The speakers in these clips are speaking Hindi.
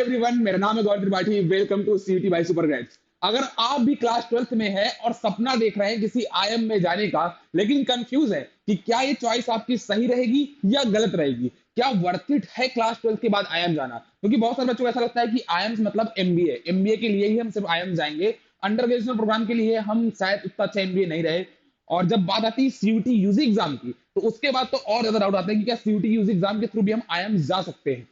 एवरीवन, मेरा नाम है गौरव Tripathi. Welcome to CUT by super grades. अगर आप भी क्लास 12th में हैं और सपना देख रहे हैं किसी आईएम में जाने का, लेकिन कंफ्यूज है कि क्या ये चॉइस आपकी सही रहेगी या गलत रहेगी, क्या वर्थ इट है क्लास 12th के बाद आईएम जाना? क्योंकि बहुत सारे बच्चों को ऐसा लगता है कि आईएम मतलब एमबीए, एमबीए के लिए ही हम सिर्फ आईएम जाएंगे, अंडर ग्रेजुएशन प्रोग्राम के लिए हम शायद उतना अच्छा एमबीए नहीं रहे। और जब बात आती है सीयूटी यूजी एग्जाम की, तो उसके बाद तो और ज्यादा डाउट आता है कि क्या सीयूटी यूजी एग्जाम के थ्रू भी हम आईएम जा सकते हैं।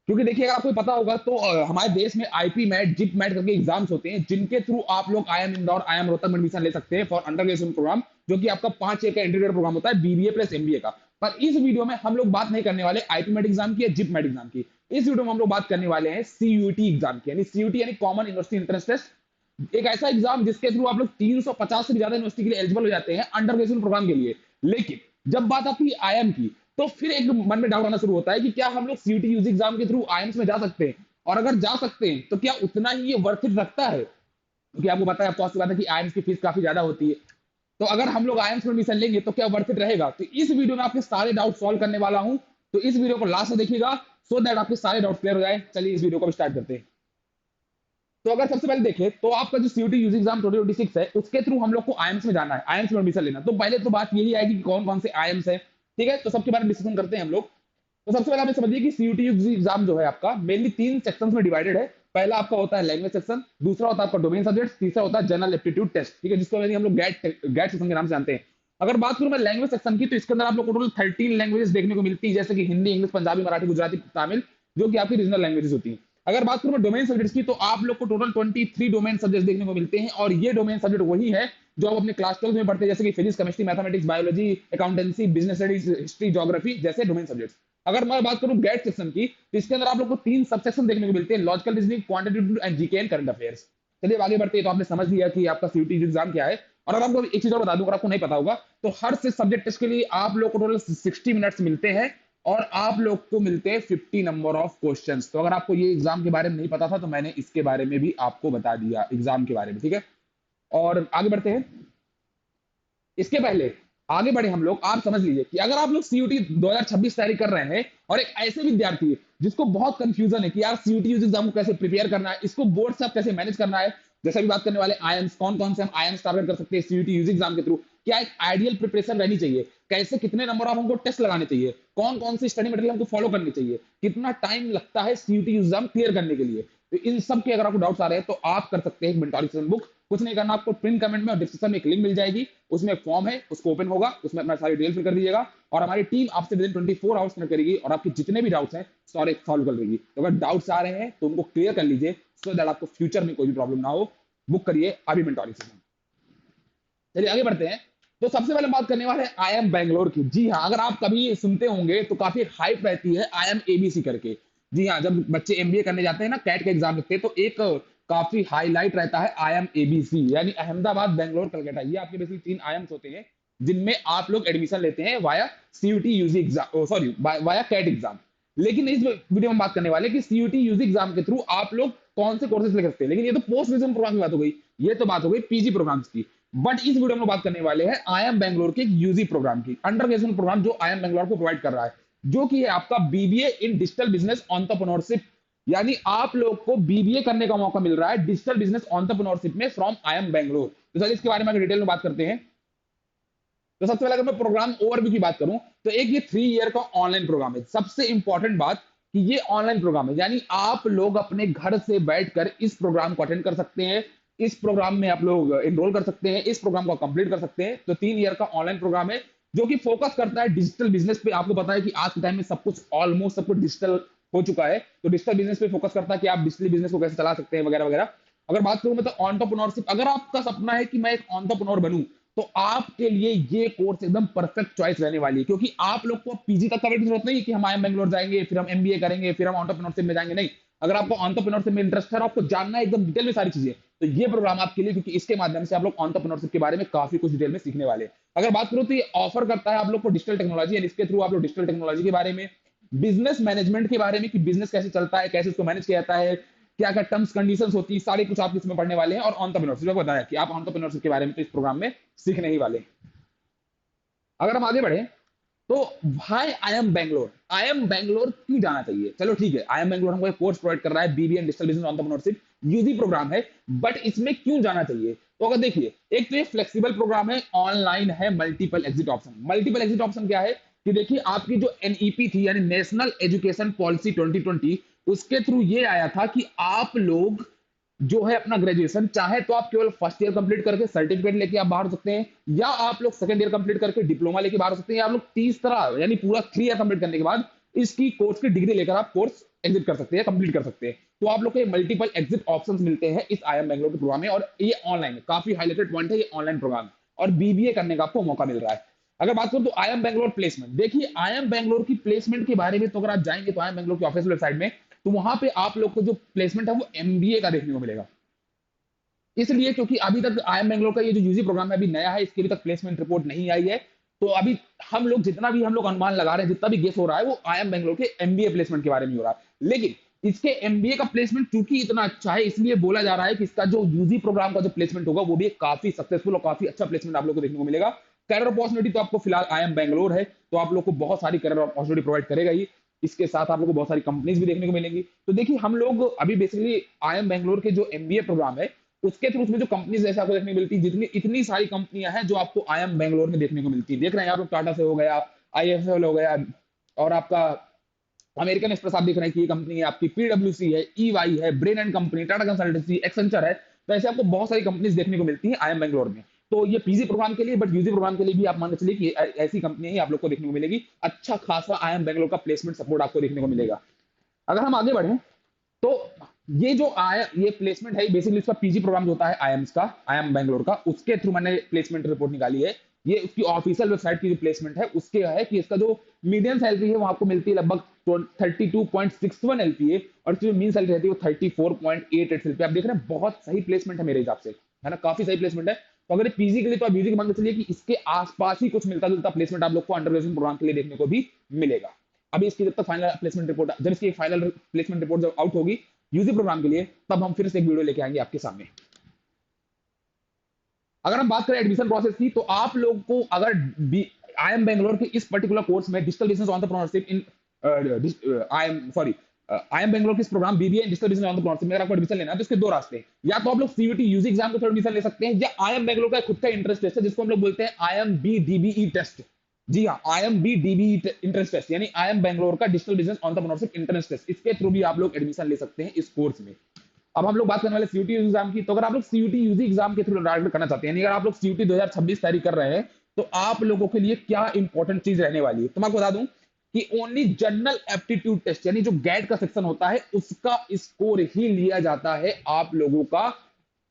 क्योंकि देखिए, अगर आपको पता होगा तो हमारे देश में आईपी मैट, जिप मैट करके एग्जाम्स होते हैं, जिनके थ्रू आप लोग आईएम इंदौर, आईएम रोहतक में एडमिशन ले सकते हैं फॉर अंडर ग्रेजुएशन प्रोग्राम, जो कि आपका 5 ईयर का इंटीग्रेटेड प्रोग्राम होता है, बीबीए प्लस एमबीए का। पर इस वीडियो में हम लोग बात नहीं करने वाले आईपी मैट एग्जाम की या जिप मैट एग्जाम की। इस वीडियो में हम लोग बात करने वाले हैं सीयूटी एग्जाम की, यानी सीयूटी यानी कॉमन यूनिवर्सिटी एंट्रेंस टेस्ट। एक ऐसा एग्जाम जिसके थ्रू आप लोग 350 से भी ज्यादा यूनिवर्सिटी के लिए एलिजिबल हो जाते हैं अंडर ग्रेजुएशन प्रोग्राम के लिए। लेकिन जब बात आती है आईएम की, तो फिर एक मन में डाउट आना शुरू होता है कि क्या हम लोग सीयूटी यूजी एग्जाम के थ्रू आईएम्स में जा सकते हैं, और अगर जा सकते हैं तो क्या उतना ही ये वर्थ इट रखता है? क्योंकि आपको पता है, आपको बात है कि आईएम्स की फीस काफी ज्यादा होती है। तो अगर हम लोग आईएम्स में एडमिशन लेंगे तो क्या वर्थ इट रहेगा? तो इस वीडियो में आपके सारे डाउट सॉल्व करने वाला हूं, तो इस वीडियो को लास्ट में देखिएगा सो दैट आपके सारे डाउट क्लियर हो जाए। चलिए इस वीडियो को स्टार्ट करते हैं। तो अगर सबसे पहले देखें तो आपका जो सीयूटी यूजी एग्जाम 2026 है, उसके थ्रू हम लोग को आईएम्स में जाना है, आईएम्स में एडमिशन लेना। तो पहले तो बात यही आएगी कि कौन कौन से आईएम्स है। ठीक है, तो सबके बारे में डिस्कशन करते हैं हम लोग। तो सबसे पहले आप समझिए कि सीयूटी यूजी एग्जाम जो है आपका मेनली 3 सेक्शंस में डिवाइडेड है। पहला आपका होता है लैंग्वेज सेक्शन, दूसरा होता है आपका डोमेन सब्जेक्ट, तीसरा होता है जनरल एप्टीट्यूड टेस्ट। ठीक है, जिसको हम लोग गैट सेक्शन के नाम से जानते हैं। अगर बात करूं मैं लैंग्वेज सेक्शन की, तो इसके अंदर आप लोग को टोटल 13 लैंग्वेजेस देखने को मिलती है, जैसे कि हिंदी, इंग्लिश, पंजाबी, मराठी, गुजराती, तमिल, जो कि आपकी रीजनल लैंग्वेजेस होती हैं। अगर बात करूं मैं डोमेन सब्जेक्ट्स की, तो आप लोग को टोटल 23 डोमेन सब्जेक्ट्स देखने को मिलते हैं, और ये डोमेन सब्जेक्ट वही है जो आप अपने क्लास 12 में पढ़ते हैं, जैसे कि physics, chemistry, mathematics, biology, accountancy, business studies, history, geography जैसे डोमेन सब्जेक्ट्स। अगर मैं बात करूं गैट सेक्शन की, तो इसके अंदर आप लोग को 3 सब सेक्शन देखने को मिलते हैं, logical reasoning, quantitative and GK and current affairs. चलिए अब आगे बढ़ते हैं। तो आपने समझ लिया कि आपका सीयूटी एग्जाम क्या है। और अगर आपको एक चीज और बता दूं, अगर आपको नहीं पता होगा, तो हर से सब्जेक्ट टेस्ट के लिए आप लोग को टोटल 60 मिनट्स मिलते हैं, और आप लोग को मिलते हैं 50 नंबर ऑफ क्वेश्चंस। तो अगर आपको ये एग्जाम के बारे में नहीं पता था, तो मैंने इसके बारे में भी आपको बता दिया, एग्जाम के बारे में। ठीक है, और आगे बढ़ते हैं। इसके पहले आगे बढ़े हम लोग, आप समझ लीजिए कि अगर आप लोग सीयूटी 2026 तैयारी कर रहे हैं, और एक ऐसे विद्यार्थी जिसको बहुत कंफ्यूजन है कि यार सीयूटी एग्जाम को कैसे प्रिपेयर करना है, इसको बोर्ड से आप कैसे मैनेज करना है, जैसे भी बात करने वाले आईएम्स, कौन कौन से हम आईएम्स टारगेट कर सकते हैं सीयूटी यूजी एग्जाम के थ्रू, क्या एक आइडियल प्रिपरेशन रहनी चाहिए, कैसे कितने नंबर ऑफ हमको टेस्ट लगाने चाहिए, कौन कौन सी स्टडी मटेरियल हमको फॉलो करनी चाहिए, कितना टाइम लगता है सीयूटी एग्जाम क्लियर करने के लिए, तो इन सब के अगर आपको डाउट्स आ रहे हैं, तो आप कर सकते हैं एक मेंटोरिंग सेशन बुक। कुछ नहीं करना, आपको पिन कमेंट में और डिस्क्रिप्शन में एक लिंक मिल जाएगी, उसमें एक फॉर्म है, उसको ओपन होगा, उसमें अपना सारी डिटेल फिल कर दीजिएगा, और हमारी टीम आपसे विद इन 24 आवर्स कनेक्ट करेगी, और आपके जितने भी डाउट्स हैं सारे सॉल्व कर देगी। तो अगर डाउट्स आ रहे हैं तो उनको क्लियर कर लीजिए, सो दैट आपको फ्यूचर में कोई भी प्रॉब्लम ना हो। बुक करिए अभी मेंटोरिंग सेशन। चलिए आगे बढ़ते हैं। तो सबसे पहले बात करने वाले हैं आईएम बैंगलोर की। जी हाँ, अगर आप कभी सुनते होंगे तो काफी हाइप रहती है आईएम एबीसी करके। जी हाँ, जब बच्चे एमबीए करने जाते हैं ना, कैट का एग्जाम लिखते हैं, तो एक काफी हाईलाइट रहता है आईएम एबीसी, यानी अहमदाबाद, बैंगलोर, कलकत्ता। ये आपके बेसिकली 3 आईएम्स होते हैं जिनमें आप लोग एडमिशन लेते हैं via CUET UG exam, sorry via CAT exam. लेकिन इस वीडियो में बात करने वाले कि सीयूटी यूजी एग्जाम के थ्रू आप लोग कौन से कोर्सेज ले सकते हैं। लेकिन ये तो पोस्ट ग्रेजुएशन प्रोग्राम की बात हो गई, ये तो बात हो गई पीजी प्रोग्राम्स की। बट इस वीडियो में बात करने वाले हैं आईएम बैंगलोर के यूजी प्रोग्राम की, अंडर ग्रेजुएशन प्रोग्राम जो आईएम बैंगलोर को प्रोवाइड कर रहा है, जो कि है आपका BBA in digital business entrepreneurship. यानी आप लोग को बीबीए करने का मौका मिल रहा है डिजिटल बिजनेस एंटरप्रेन्योरशिप में फ्रॉम आईएम बैंगलोर। तो चलिए इसके बारे में डिटेल में बात करते हैं। तो सबसे पहले अगर मैं प्रोग्राम ओवरव्यू की बात करूं, तो एक ये 3 ईयर का ऑनलाइन प्रोग्राम है। सबसे इंपॉर्टेंट बात कि ये ऑनलाइन प्रोग्राम है, यानी आप लोग अपने घर से बैठकर इस प्रोग्राम को अटेंड कर सकते हैं, इस प्रोग्राम में आप लोग एनरोल कर सकते हैं, इस प्रोग्राम को कंप्लीट कर सकते हैं। तो 3 ईयर का ऑनलाइन प्रोग्राम है जो कि फोकस करता है डिजिटल बिजनेस पे। आपको पता है कि आज के टाइम में सब कुछ, ऑलमोस्ट सब कुछ डिजिटल हो चुका है, तो डिजिटल बिजनेस पे फोकस करता है कि आप डिजिटल बिजनेस को कैसे चला सकते हैं, वगैरह वगैरह। अगर बात करूं मैं तो एंटरप्रेन्योरशिप, अगर आपका सपना है कि मैं एक एंटरप्रेन्योर बनूं, तो आपके लिए ये कोर्स एकदम परफेक्ट चॉइस रहने वाली है। क्योंकि आप लोग को पीजी तक करने की जरूरत नहीं है कि हम आईएम बैंगलोर जाएंगे, फिर हम एमबीए करेंगे, फिर हम एंटरप्रेन्योरशिप में जाएंगे। नहीं, अगर आपको एंटरप्रेन्योरशिप में इंटरेस्ट है और आपको जानना है एकदम डिटेल में सारी चीजें, तो ये प्रोग्राम आपके लिए, क्योंकि इसके माध्यम से आप लोग एंटरप्रेन्योरशिप के बारे में काफी कुछ डिटेल में सीखने वाले हैं। अगर बात करूं तो ये ऑफर करता है आप लोग को डिजिटल टेक्नोलॉजी, यानी इसके थ्रू आप लोग डिजिटल टेक्नोलॉजी के बारे में, बिजनेस मैनेजमेंट के बारे में कि बिजनेस कैसे चलता है, कैसे उसको मैनेज किया जाता है, क्या क्या टर्म्स कंडीशंस होती है, सारे कुछ आप इसमें पढ़ने वाले हैं। और एंटरप्रेन्योरशिप बताया कि आप एंटरप्रेन्योरशिप के बारे में तो इस प्रोग्राम में सीखने ही वाले हैं। अगर हम आगे बढ़े तो भाई आई एम बैंगलोर क्यों जाना चाहिए? चलो ठीक है, आई एम बैंगलोर हमको एक कोर्स प्रोवाइड कर रहा है, BBA digital business entrepreneurship, UG program है, बट इसमें क्यों जाना चाहिए? तो अगर देखिए, एक तो ये फ्लेक्सिबल प्रोग्राम है, ऑनलाइन है, multiple exit option. Multiple exit option क्या है कि देखिए, आपकी जो एनईपी थी यानी नेशनल एजुकेशन पॉलिसी 2020, उसके थ्रू ये आया था कि आप लोग जो है अपना ग्रेजुएशन चाहे तो आप केवल फर्स्ट ईयर कंप्लीट करके सर्टिफिकेट लेके आप बाहर हो सकते हैं, या आप लोग सेकंड ईयर कंप्लीट करके डिप्लोमा लेके बाहर हो सकते हैं, या आप लोग तीसरा यानी पूरा 3 ईयर कंप्लीट करने के बाद इसकी कोर्स की डिग्री लेकर आप कोर्स एग्जिट कर सकते हैं, कंप्लीट कर सकते हैं। तो आप लोग को मल्टीपल एग्जिट ऑप्शंस मिलते हैं इस आई एम बैंगलोर के प्रोग्राम में, और ये ऑनलाइन है, काफी हाईलाइटेड पॉइंट है, ये ऑनलाइन प्रोग्राम है और बीबीए करने का आपको मौका मिल रहा है। अगर बात करूं तो आई एम बैंगलोर प्लेसमेंट, देखिए आई एम बैंगलोर की प्लेसमेंट के बारे में तो अगर आप जाएंगे तो आई एम बैंगलोर की ऑफिशियल वेबसाइट में, तो वहां पे आप लोग को जो प्लेसमेंट है वो एमबीए का देखने को मिलेगा। इसलिए क्योंकि अभी तक आई एम बैंगलोर का ये जो यूजी प्रोग्राम है अभी नया है, इसकी अभी तक प्लेसमेंट रिपोर्ट नहीं आई है। तो अभी हम लोग जितना भी हम लोग अनुमान लगा रहे हैं, जितना भी गेस हो रहा है, वो आई एम बैंगलोर के एमबीए प्लेसमेंट के बारे में हो रहा है। लेकिन इसके एमबीए का प्लेसमेंट चूंकि इतना अच्छा है, इसलिए बोला जा रहा है कि इसका जो यूजी प्रोग्राम का जो प्लेसमेंट होगा वो भी काफी सक्सेसफुल और काफी अच्छा प्लेसमेंट आप लोग को देखने को मिलेगा। कैरियर अपॉर्चुनिटी तो आपको फिलहाल आई एम बैंगलोर है, तो आप लोग को बहुत सारी कैरियर अपॉर्चुनिटी प्रोवाइड करेगा ही। इसके साथ आप लोग को बहुत सारी कंपनीज भी देखने को मिलेंगी। तो देखिए, हम लोग अभी बेसिकली आई एम बैंगलोर के जो एमबीए प्रोग्राम है उसके थ्रू उसमें जो कंपनीज जैसे आपको देखने को मिलती है, जितनी इतनी सारी कंपनियां हैं जो आपको आई एम बैंगलोर में देखने को मिलती है। देख रहे हैं आप लोग, टाटा से हो गया, आईएफएल हो गया, और आपका अमेरिकन एक्सप्रेस आप देख रहे हैं कि ये कंपनी है आपकी, पीडब्ल्यूसी है, ईवाई है, brain and company, Tata consultancy, Accenture है। तो ऐसे आपको बहुत सारी कंपनीज देखने को मिलती है आई एम बैंगलोर में। तो ये पीजी प्रोग्राम के लिए, बट यूजी प्रोग्राम के लिए भी आप मान के चलिए कि ऐसी कंपनी ही आप लोग को देखने को मिलेगी। अच्छा खासा आई एम बैंगलोर का प्लेसमेंट सपोर्ट आपको देखने को मिलेगा। अगर हम आगे बढ़े तो ये जो ये प्लेसमेंट है बेसिकली इसका पीजी प्रोग्राम जो होता है आईएम्स का, आईएम बैंगलोर का, उसके थ्रू मैंने प्लेसमेंट रिपोर्ट निकाली है। ये उसकी ऑफिशियल वेबसाइट की जो प्लेसमेंट है उसके है कि इसका जो मीडियम सैलरी है वो आपको मिलती है लगभग 32.61 एलपीए, और जो मीन सैलरी रहती है वो 34.88 एलपीए। आप देख रहे हैं बहुत सही प्लेसमेंट है मेरे हिसाब से, है ना, काफी सही प्लेसमेंट है। तो अगर पीजी के लिए तो आप यूजी की मान के चलिए कि इसके आसपास ही कुछ मिलता जुलता प्लेसमेंट आप लोग को अंडर ग्रेजुएशन प्रोग्राम के लिए देखने को भी मिलेगा। अभी इसकी जब तक फाइनल प्लेसमेंट रिपोर्ट, जब इसकी फाइनल प्लेसमेंट रिपोर्ट जब आउट होगी यूजी प्रोग्राम के लिए, तब हम फिर से एक वीडियो लेके आएंगे आपके सामने। अगर हम बात करें एडमिशन प्रोसेस की, तो आप लोग को अगर आई एम बैंगलोर के इस पर्टिकुलर कोर्स में digital business entrepreneurship in I M Bangalore के इस program BBA in digital business entrepreneurship में अगर आपको एडमिशन लेना है तो इसके दो रास्ते हैं। या तो आप लोग सीयूटी यूजी एग्जाम के थ्रू एडमिशन ले सकते हैं, या आई एम बैंगलोर का खुद का इंटरेस्ट टेस्ट है जिसको हम लोग बोलते हैं I am B DBE test. जी हाँ, I am B DBE entrance test, यानी आई एम बैंगलोर का digital business entrepreneurship entrance test, इसके थ्रू भी आप लोग एडमिशन ले सकते हैं इस कोर्स में। अब हम लोग बात करने वाले सीयूटी एग्जाम की। तो अगर आप लोग सीयूटी यूजी एग्जाम के थ्रू टारगेट करना चाहते हैं, यानी अगर आप लोग सीयूटी 2026 तैयारी कर रहे हैं, तो आप लोगों के लिए क्या इंपॉर्टेंट चीज रहने वाली है, तो मैं आपको बता दूं कि ओनली जनरल एप्टीट्यूड टेस्ट यानी जो गैट का सेक्शन होता है उसका स्कोर ही लिया जाता है आप लोगों का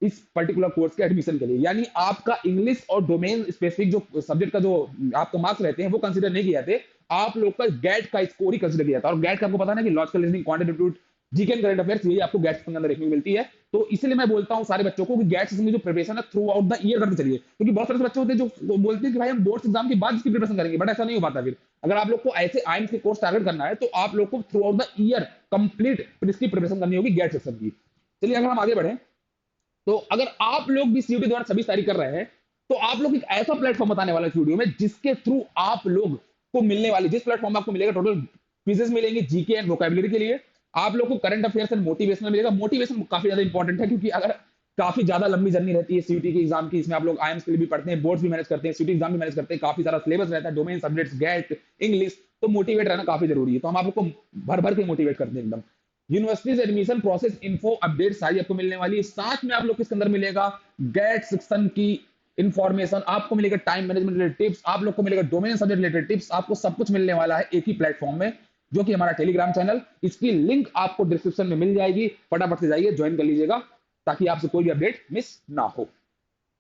इस पर्टिकुलर कोर्स के एडमिशन के लिए। यानी आपका इंग्लिश और डोमेन स्पेसिफिक जो सब्जेक्ट का जो आपका मार्क्स रहते हैं वो कंसीडर नहीं किए जाते, आप लोग का गैट का स्कोर ही कंसीडर किया जाता है। और गैट का आपको पता है कि logical reasoning, quantitative, GK and current affairs, यही आपको गैट के अंदर देखने को मिलती है। तो इसलिए मैं बोलता हूं सारे बच्चों को कि गैट सेशन की जो प्रिपरेशन है थ्रू आउट द ईयर करते चलिए, क्योंकि बहुत सारे बच्चे होते हैं जो बोलते हैं कि भाई हम बोर्ड एग्जाम के बाद इसकी प्रिपरेशन करेंगे, बट ऐसा नहीं हो पाता। फिर अगर आप लोग को ऐसे आइम्स के कोर्स टारगेट करना है तो आप लोग को through out the year complete इसकी प्रिपरेशन करनी होगी गैट सेशन की। चलिए अगर हम आगे बढ़े, तो अगर आप लोग भी सीयूटी 2026 तैयारी कर रहे हैं, तो आप लोग एक ऐसा प्लेटफॉर्म बताने वाला है वीडियो में जिसके थ्रू आप लोग को मिलने वाली, जिस प्लेटफॉर्म में आपको मिलेगा टोटल क्विजेस मिलेंगे जीके एंड वोकैबुलरी के लिए, आप लोग को करंट अफेयर्स एंड मोटिवेशन मिलेगा। मोटिवेशन काफी ज्यादा इंपॉर्टेंट है, क्योंकि अगर काफी ज्यादा लंबी जर्नी रहती है सीयूटी के एग्जाम की, इसमें आप लोग आईएम्स के लिए भी पढ़ते हैं, बोर्ड्स भी मैनेज करते हैं, सीयूटी एग्जाम भी मैनेज करते हैं, काफी सारा सिलेबस रहता है, डोमेन सब्जेक्ट्स, गैट, इंग्लिश, तो मोटिवेट रहना काफी जरूरी है। तो हम आप लोग को भर भर के मोटिवेट करते हैं एकदम। Universities admission process info update सारी आपको मिलने वाली है। साथ में आप लोग किसके अंदर मिलेगा, गैट सेक्शन की इंफॉर्मेशन, आपको मिलेगा टाइम मैनेजमेंट रिलेटेड टिप्स, आप लोग को मिलेगा डोमेन सब्जेक्ट रिलेटेड टिप्स, आपको सब कुछ मिलने वाला है एक ही प्लेटफॉर्म में, जो कि हमारा टेलीग्राम चैनल। इसकी लिंक आपको डिस्क्रिप्शन में मिल जाएगी, फटाफट से जाइए ज्वाइन कर लीजिएगा ताकि आपसे कोई भी अपडेट मिस ना हो।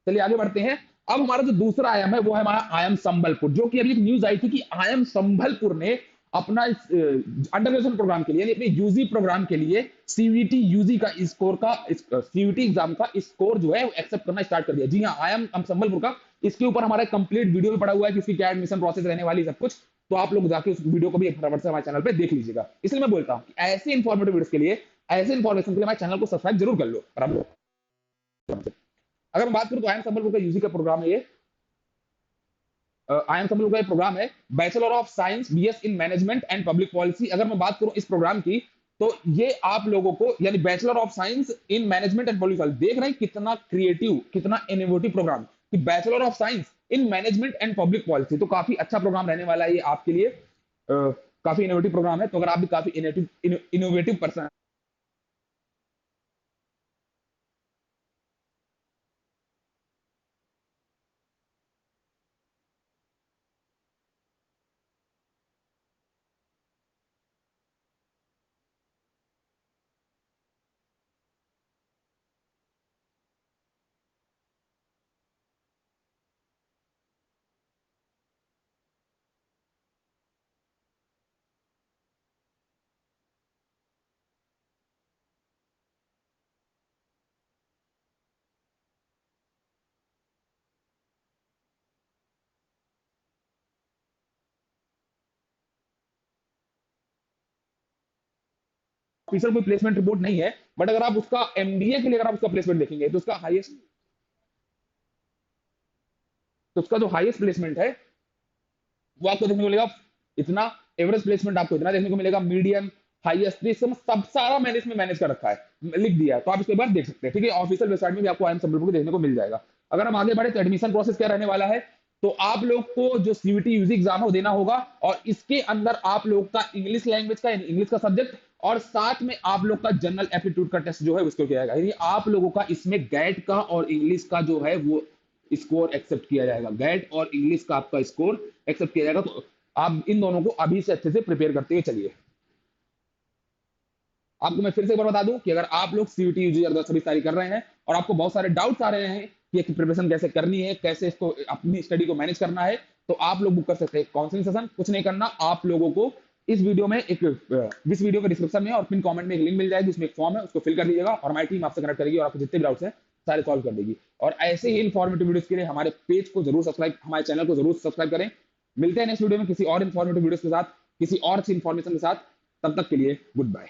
चलिए आगे बढ़ते हैं। अब हमारा जो दूसरा आयाम है वो है हमारा आयाम संबलपुर, जो कि अभी एक न्यूज आई थी कि आयाम संबलपुर ने अपना अंडर ग्रेजुएशन प्रोग्राम के लिए, यानी अपने यूजी प्रोग्राम के लिए सीवीटी यूजी का स्कोर का, सीवीटी एग्जाम का स्कोर जो है एक्सेप्ट करना स्टार्ट कर दिया। जी हाँ, आयाम संबलपुर का, इसके ऊपर हमारा कंप्लीट वीडियो भी पड़ा हुआ है कि उसकी क्या एडमिशन प्रोसेस रहने वाली, सब कुछ। तो आप लोग जाके उस वीडियो को भी फटाफट से हमारे चैनल पे देख लीजिएगा। इसलिए मैं बोलता हूँ कि ऐसे इंफॉर्मेटिव वीडियोस के लिए, ऐसे इंफॉर्मेशन के लिए हमारे चैनल को सब्सक्राइब जरूर कर लो। अगर मैं बात करूं तो आयन संबलपुर का यूजी का प्रोग्राम है ये, आई एम सब लोग का प्रोग्राम है, bachelor of science BS in management and public policy. अगर मैं बात करूं इस प्रोग्राम की, तो ये आप लोगों को यानी bachelor of science in management and public policy, देख रहे हैं कितना क्रिएटिव, कितना इनोवेटिव प्रोग्राम कि bachelor of science in management and public policy. तो काफी अच्छा प्रोग्राम रहने वाला है ये आपके लिए, काफी इनोवेटिव प्रोग्राम है। तो अगर आप भी काफी इनोवेटिव पर्सन ऑफिसर कोई प्लेसमेंट रिपोर्ट नहीं है, बट अगर आप उसका एमबीए के लिए अगर आप उसका प्लेसमेंट देखेंगे तो उसका हाईएस्ट, तो उसका जो हाईएस्ट प्लेसमेंट है वो आपको देखने को मिलेगा इतना, एवरेज प्लेसमेंट आपको इतना देखने को मिलेगा, मीडियम हाईएस्ट, सब सारा मैंने इसमें मैनेज कर रखा है, लिख दिया है, तो आप इसको एक बार देख सकते हैं। ठीक है, ऑफिशियल वेबसाइट में भी आपको आईएम संबलपुर देखने को मिल जाएगा। अगर हम आगे बढ़े तो एडमिशन प्रोसेस क्या रहने वाला है, तो आप लोग को जो सीयूटी यूजी एग्जाम हो देना होगा, और इसके अंदर आप लोग का इंग्लिश लैंग्वेज का, इंग्लिश का सब्जेक्ट, और साथ में आप लोग का जनरल एप्टीट्यूड का टेस्ट जो है उसको किया जाएगा। यानी आप लोगों का इसमें गैट का और इंग्लिश का जो है वो स्कोर एक्सेप्ट किया जाएगा, गैट और इंग्लिश का आपका स्कोर एक्सेप्ट किया जाएगा। तो आप इन दोनों को अभी से अच्छे से प्रिपेयर करते हुए चलिए। आपको मैं फिर से एक बार बता दूं कि अगर आप लोग सीयूटी यूजी 2026 तैयारी कर रहे हैं और आपको बहुत सारे डाउट्स आ रहे हैं कि प्रिपरेशन कैसे करनी है, कैसे इसको अपनी स्टडी को मैनेज करना है, तो आप लोग बुक कर सकते हैं काउंसलिंग सेशन। कुछ नहीं करना, आप लोगों को इस वीडियो में इस वीडियो के डिस्क्रिप्शन में और पिन कमेंट में एक लिंक मिल जाएगी, उसमें एक फॉर्म है, उसको फिल कर लीजिएगा और हमारी टीम आपसे कनेक्ट करेगी और आपको जितने भी डाउट्स हैं सारे सॉल्व कर देगी। और ऐसे ही इन्फॉर्मेटिव वीडियोस के लिए हमारे पेज को जरूर सब्सक्राइब, हमारे चैनल को जरूर सब्सक्राइब करें। मिलते हैं नेक्स्ट वीडियो में किसी और इन्फॉर्मेटिव वीडियोस के साथ, किसी और अच्छी इन्फॉर्मेशन के साथ। तब तक के लिए गुड बाय।